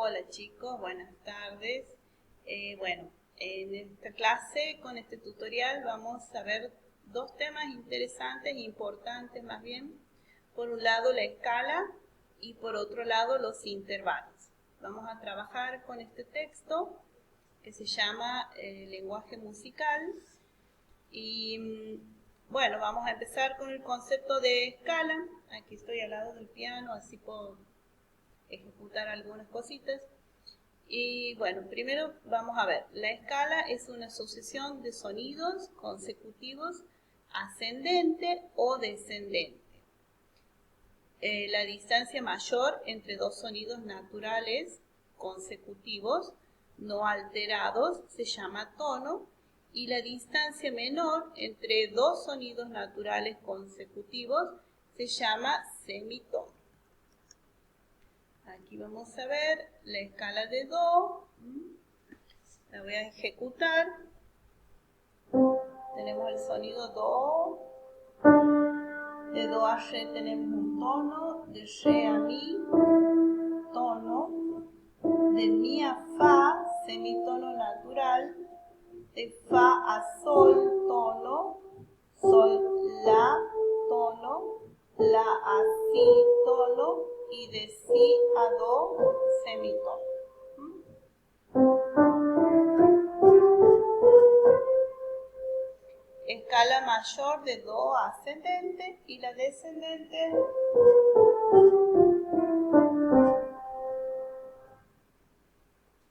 Hola chicos, buenas tardes. Bueno, en esta clase, con este tutorial, vamos a ver dos temas interesantes e importantes más bien. Por un lado la escala y por otro lado los intervalos. Vamos a trabajar con este texto que se llama lenguaje musical y bueno, vamos a empezar con el concepto de escala. Aquí estoy al lado del piano, así puedo ejecutar algunas cositas. Y bueno, primero vamos a ver, la escala es una sucesión de sonidos consecutivos ascendente o descendente. La distancia mayor entre dos sonidos naturales consecutivos no alterados se llama tono y la distancia menor entre dos sonidos naturales consecutivos se llama semitono. Aquí vamos a ver la escala de Do, la voy a ejecutar. Tenemos el sonido Do, de Do a Re tenemos un tono, de Re a Mi, tono, de Mi a Fa, semitono natural, de Fa a Sol, tono, Sol, La, tono, La a Si, tono, y de Si a Do, semitono. Escala mayor de Do ascendente y la descendente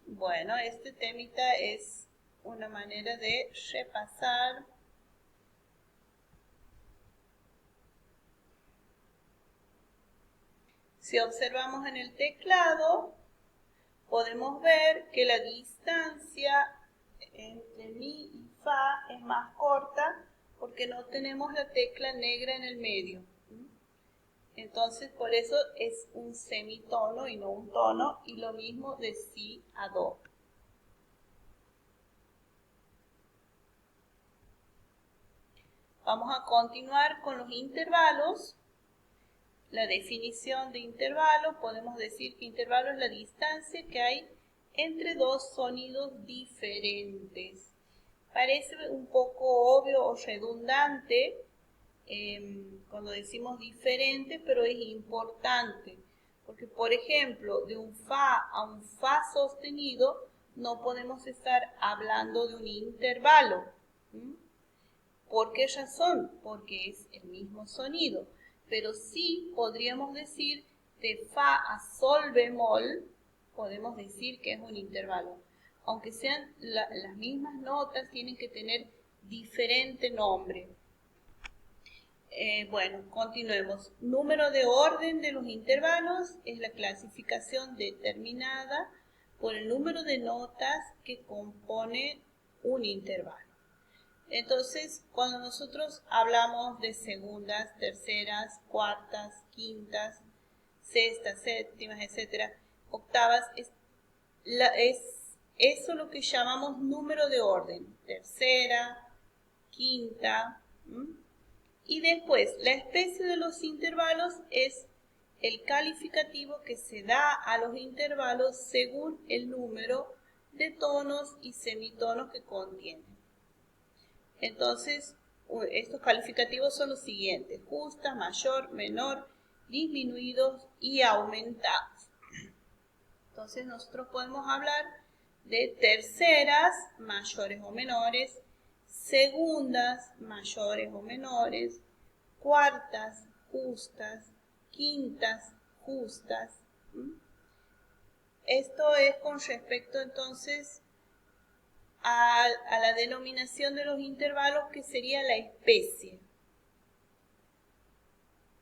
bueno, este temita es una manera de repasar si observamos en el teclado podemos ver que la distancia entre Mi y Fa es más corta porque no tenemos la tecla negra en el medio. Entonces, por eso es un semitono y no un tono, y lo mismo de Si a Do. Vamos a continuar con los intervalos. La definición de intervalo, podemos decir que intervalo es la distancia que hay entre dos sonidos diferentes. Parece un poco obvio o redundante cuando decimos diferente, pero es importante. Porque, por ejemplo, de un Fa a un Fa sostenido, no podemos estar hablando de un intervalo. ¿Por qué razón? Porque es el mismo sonido. Pero sí podríamos decir de Fa a Sol bemol, podemos decir que es un intervalo. Aunque sean las mismas notas, tienen que tener diferente nombre. Bueno, continuemos. Número de orden de los intervalos es la clasificación determinada por el número de notas que compone un intervalo. Entonces, cuando nosotros hablamos de segundas, terceras, cuartas, quintas, sextas, séptimas, etcétera, octavas, es eso lo que llamamos número de orden. Tercera, quinta. Y después, la especie de los intervalos es el calificativo que se da a los intervalos según el número de tonos y semitonos que contienen. Entonces, estos calificativos son los siguientes: justa, mayor, menor, disminuidos y aumentados. Entonces, nosotros podemos hablar de terceras, mayores o menores, segundas, mayores o menores, cuartas, justas, quintas, justas. Esto es con respecto entonces a la denominación de los intervalos, que sería la especie.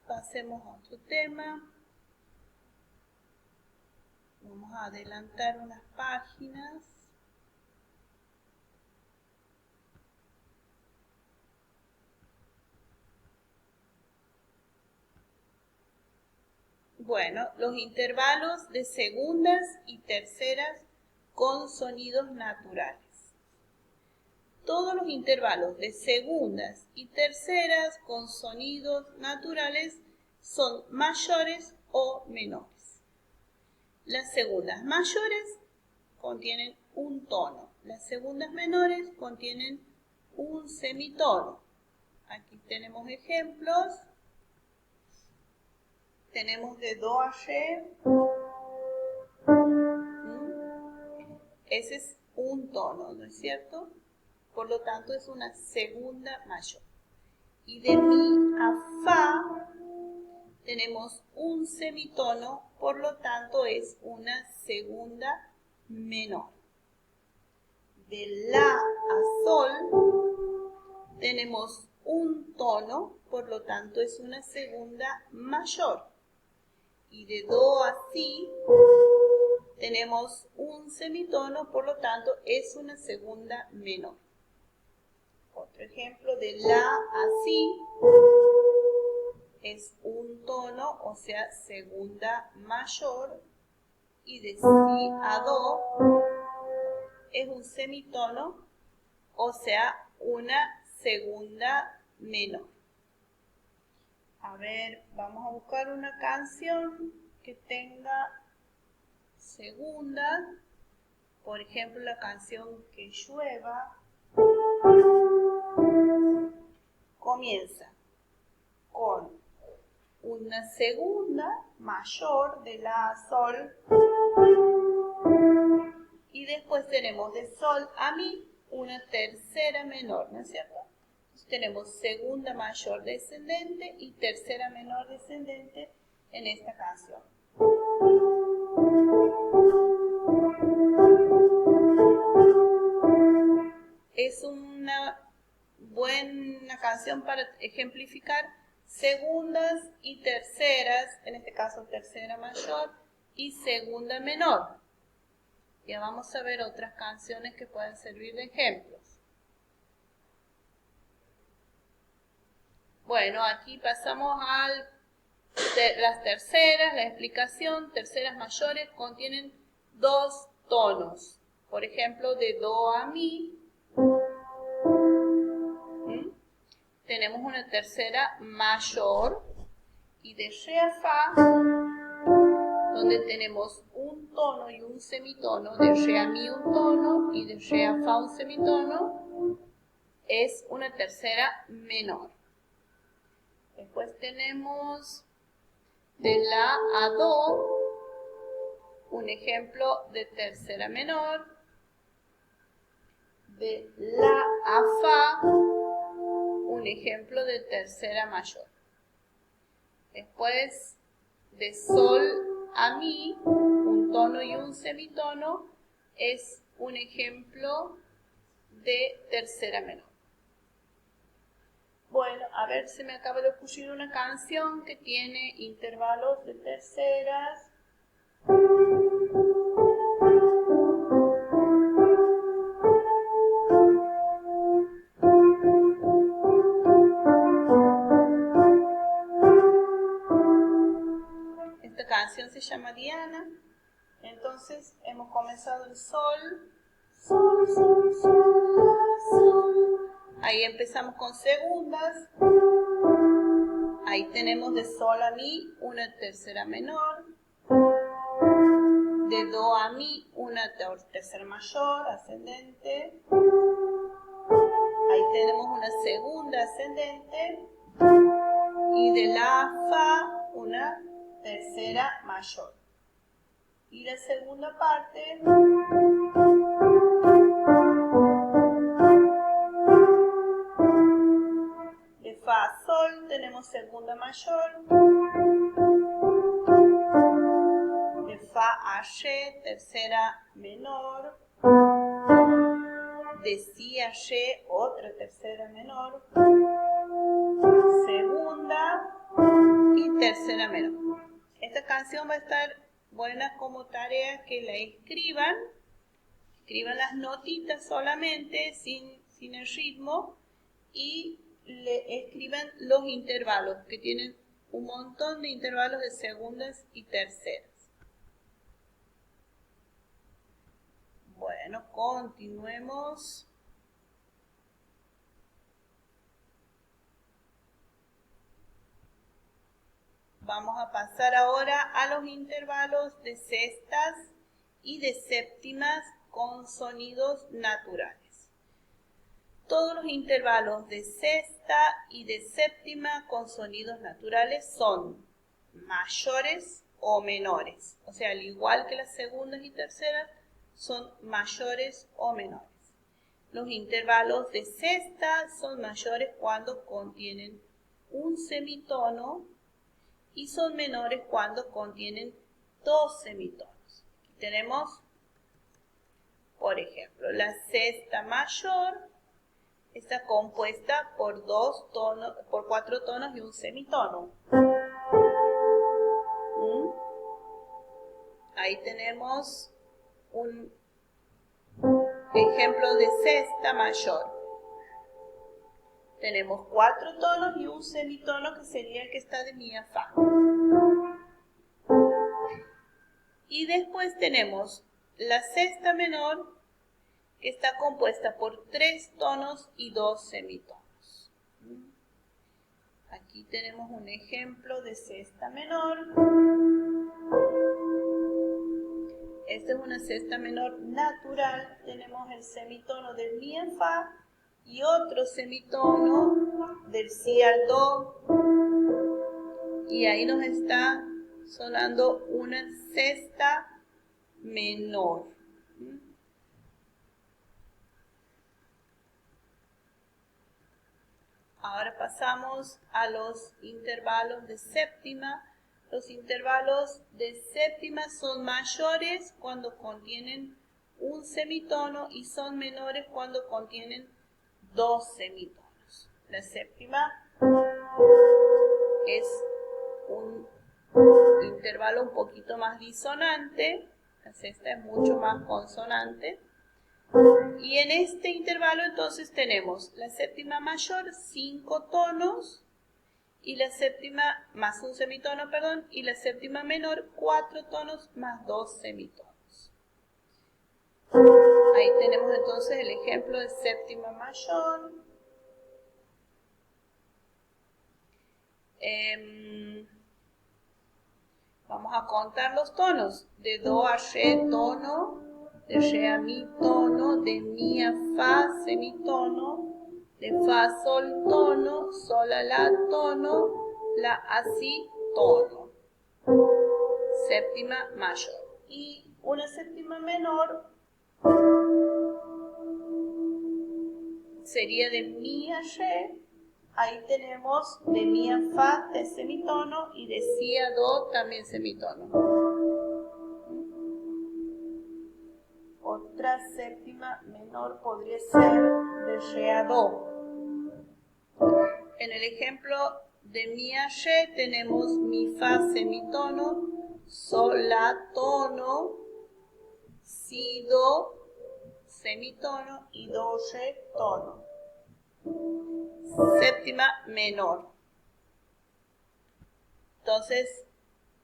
Pasemos a otro tema. Vamos a adelantar unas páginas. Bueno, los intervalos de segundas y terceras con sonidos naturales. Todos los intervalos de segundas y terceras con sonidos naturales son mayores o menores. Las segundas mayores contienen un tono. Las segundas menores contienen un semitono. Aquí tenemos ejemplos. Tenemos de do a re. Ese es un tono, ¿no es cierto? Por lo tanto, es una segunda mayor. Y de mi a fa tenemos un semitono, por lo tanto, es una segunda menor. De la a sol tenemos un tono, por lo tanto, es una segunda mayor. Y de do a si tenemos un semitono, por lo tanto, es una segunda menor. Otro ejemplo, de la a si es un tono, o sea, segunda mayor. Y de si a do es un semitono, o sea, una segunda menor. A ver, vamos a buscar una canción que tenga segunda. Por ejemplo, la canción Que llueva comienza con una segunda mayor de la a sol y después tenemos de sol a mi una tercera menor, ¿no es cierto? Entonces tenemos segunda mayor descendente y tercera menor descendente en esta canción. Es una buena canción para ejemplificar segundas y terceras, en este caso tercera mayor y segunda menor. Ya vamos a ver otras canciones que pueden servir de ejemplos. Bueno, aquí pasamos a las terceras, la explicación. Terceras mayores contienen dos tonos. Por ejemplo, de do a mi tenemos una tercera mayor, y de re a fa, donde tenemos un tono y un semitono, de re a mi un tono y de re a fa un semitono, es una tercera menor. Después tenemos de la a do, un ejemplo de tercera menor. De la a fa, un ejemplo de tercera mayor. Después, de sol a mi, un tono y un semitono, es un ejemplo de tercera menor. Bueno, a ver, se me acaba de ocurrir una canción que tiene intervalos de terceras. Esta canción se llama Diana. Entonces hemos comenzado el sol, sol, sol, sol, la, sol. Ahí empezamos con segundas. Ahí tenemos de sol a mi una tercera menor. De do a mi una tercera mayor ascendente. Ahí tenemos una segunda ascendente. Y de la a fa una tercera mayor. Y la segunda parte de fa a sol tenemos segunda mayor. De fa a re tercera menor. De si a re otra tercera menor. Segunda y tercera menor. Esta canción va a estar buena como tarea que la escriban las notitas solamente sin el ritmo y le escriban los intervalos, que tienen un montón de intervalos de segundas y terceras. Bueno, continuemos. Vamos a pasar ahora a los intervalos de sextas y de séptimas con sonidos naturales. Todos los intervalos de sexta y de séptima con sonidos naturales son mayores o menores. O sea, al igual que las segundas y terceras, son mayores o menores. Los intervalos de sexta son mayores cuando contienen un semitono y son menores cuando contienen dos semitonos. Aquí tenemos, por ejemplo, la sexta mayor está compuesta por cuatro tonos y un semitono. Ahí tenemos un ejemplo de sexta mayor. Tenemos cuatro tonos y un semitono que sería el que está de mi a fa. Y después tenemos la sexta menor que está compuesta por tres tonos y dos semitonos. Aquí tenemos un ejemplo de sexta menor. Esta es una sexta menor natural. Tenemos el semitono del mi en fa y otro semitono del si al do. Y ahí nos está sonando una sexta menor. Ahora pasamos a los intervalos de séptima. Los intervalos de séptima son mayores cuando contienen un semitono y son menores cuando contienen dos semitonos. La séptima es un intervalo un poquito más disonante, la sexta es mucho más consonante. Y en este intervalo entonces tenemos la séptima mayor, 5 tonos, y la séptima más un semitono, perdón, y la séptima menor, 4 tonos más 2 semitonos. Ahí tenemos entonces el ejemplo de séptima mayor. Vamos a contar los tonos. De do a re tono, de re a mi tono, de mi a fa semitono, de fa a sol tono, sol a la tono, la a si tono. Séptima mayor. Y una séptima menor sería de mi a re. Ahí tenemos de mi a fa de semitono y de si a do también semitono. Otra séptima menor podría ser de re a do. En el ejemplo de mi a re tenemos mi fa semitono, sol la tono, si do semitono y do re tono. Séptima menor. Entonces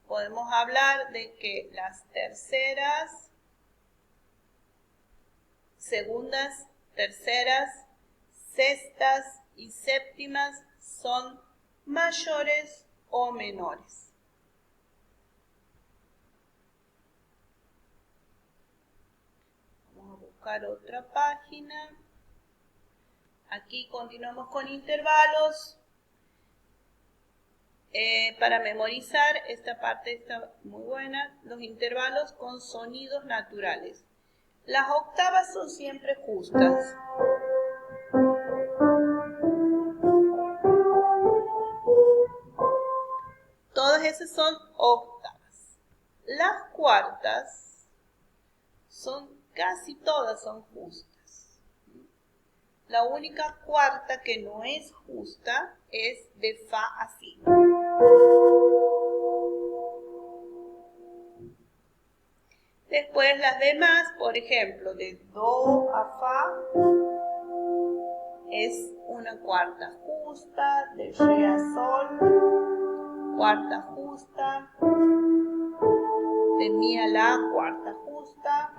podemos hablar de que las terceras, segundas, terceras, sextas y séptimas son mayores o menores. Vamos a buscar otra página. Aquí continuamos con intervalos. Para memorizar, esta parte está muy buena. Los intervalos con sonidos naturales. Las octavas son siempre justas. Todas esas son octavas. Las cuartas casi todas son justas. La única cuarta que no es justa es de fa a si. Después las demás, por ejemplo, de do a fa es una cuarta justa, de re a sol, cuarta justa, de mi a la, cuarta justa.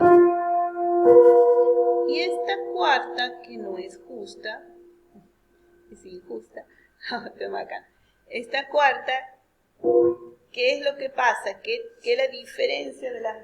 Y esta cuarta, que no es justa, es injusta, esta cuarta ¿qué es lo que pasa? ¿Qué es la diferencia de las